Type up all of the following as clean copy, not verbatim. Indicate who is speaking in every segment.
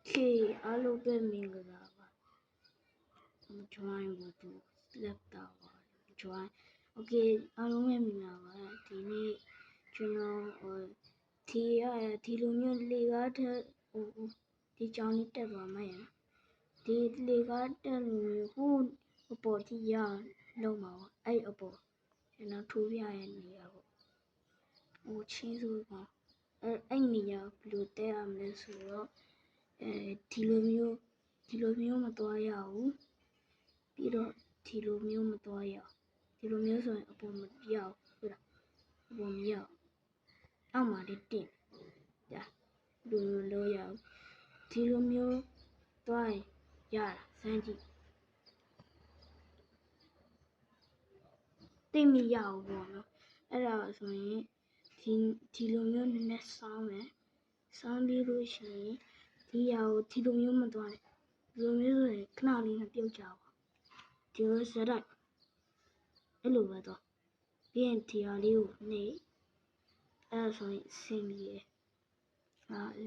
Speaker 1: Okay အားလုံးပဲမင်္ဂလာပါ join ဖို့သူ select တာပါ join okay အားလုံးပဲမင်္ဂလာပါဒီနေ့ကျွန်တော်ဒီလိုမျိုးလေကားထက်ဒီကြောင်လေးတက်သွားမှရဒီလေကားတက်လို့ဟိုအပေါ်ထိရလုံးပါပေါ့အဲ့အပေါ်ကျွန်တော်ထိုးပြရနေရပေါ့ဟိုချင်းဆိုပါအဲ့နေရာဘယ်လိုတက်ရမလဲဆိုတော့ဒီလိုမျိုးမသွားရဘူးပြီးတော့ဒီလိုမျိုးမသွားရဒီလိုမျိုးဆိုရင်အပေါ်မရောက်ဟုတ်လားအပေါ်မရောက်အောက်မှာတက်ဒါဒီလိုလို့ရအောင်ဒီလိုမျိုးသွားရင်ရတာစမ်းကြည့်သိမရဘူးပေါ့နော်အဲ့ဒါဆိုရင်ဒီလိုမျိုးနည်းနည်းစောင်းမယ်စောင်းပြီးလို့ရှိရင်ဒီဟာကိုဒီလိုမျိုးမသွားနဲ့ဒီလိုမျိုးဆိုရင်ခဏလေးနဲ့ပြုတ်ကြပါဒီလိုစရက်အဲ့လိုပဲတော့ပြီးရင်ဒီဟာလေးကိုနေအဲ့ဒါဆိုရင်အဆင်ပြေတယ်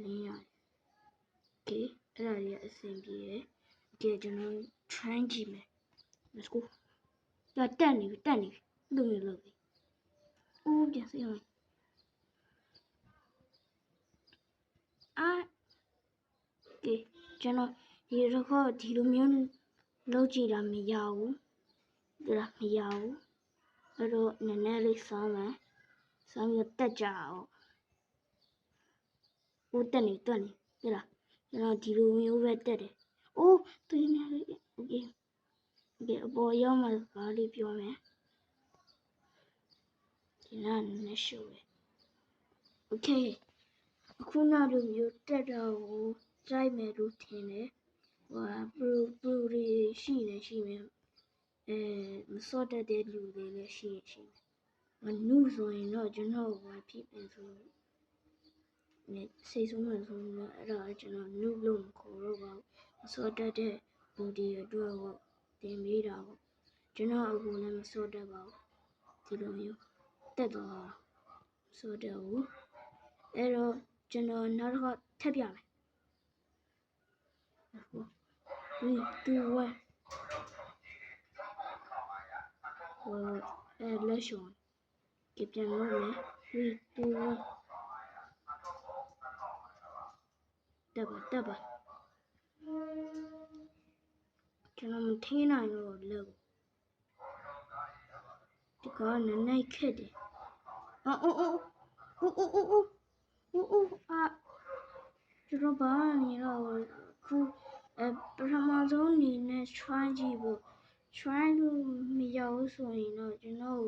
Speaker 1: လင်းရတယ် okay အဲ့ဒါလေးအဆင်ပြေတယ် okay ကျွန်တော် try ကြည့်မယ် let's go တက်နေပြီလို့လုပ်ပြီအိုးပြန်စီအောင်okay ကျွန်တော်ဒီတော့ဒီလိုမျိုးလုပ်ကြည့်တာမရဘူးဒါမရဘူးအဲ့တော့နည်းနည်းလေးစောင်းမယ်စောင်းပြီးတက်ကြအောင်ဟိုတက်နေဟဲ့လားကျွန်တော်ဒီလိုမျိုးပဲတက်တယ်အိုးသွေးနေလေး okay အပေါ်ရောက်မှဘာလေးပြောမယ်ဒီနားနည်းနည်းရှုပ်တယ် okay အခုနောက်လိုမျိုးတက်တော့ကိုကြိုက်မယ်လို့ထင်တယ်pro တွေရှိမယ်မစော့တတ်တဲ့လူတွေလည်းရှိမယ်နုဆိုရင်တော့ကျွန်တော်ဘာဖြစ်ပြန်ဆိုစိတ်ဆိုးမှဆိုတော့အဲ့ဒါကျွန်တော်နုလို့မခေါ်တော့ပါဘူးမစော့တတ်တဲ့လူတွေအတွက်တော့တင်ပေးတာပေါ့ကျွန်တော်အခုလည်းမစော့တတ်ပါဘူးဒီလိုမျိုးတက်တော့မစော့တတ်ဘူးအဲ့တော့ကျွန်တော်နောက်တစ်ခါထပ်ပြမယ်3 2 1လက်ရှုံကြည့်ပြန်လို့မယ်3 2 1တက်ပါကျွန်တော်မထင်းနိုင်တော့လို့ဒီကနည်းနည်းခက်တယ်အိုးကျွန်တော်ဘာနေတော့ခုပထမဆုံးအနေနဲ့ try ကြည့်ဖို့ try လို့မရဘူးဆိုရင်တော့ကျွန်တော်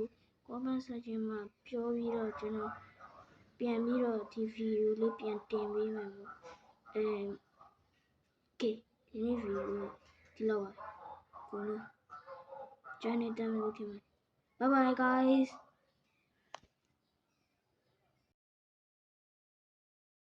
Speaker 1: comment section မှာပြောပြီးတော့ကျွန်တော်ပြန်ပြီးတော့ဒီ video လေးပြန်တင်ပေးမယ်ပေါ့okay ဒီနေ့ video ဒီလောက်ပါကိုလို့ join နေတယ်လို့ထင်ပါတယ် bye bye guys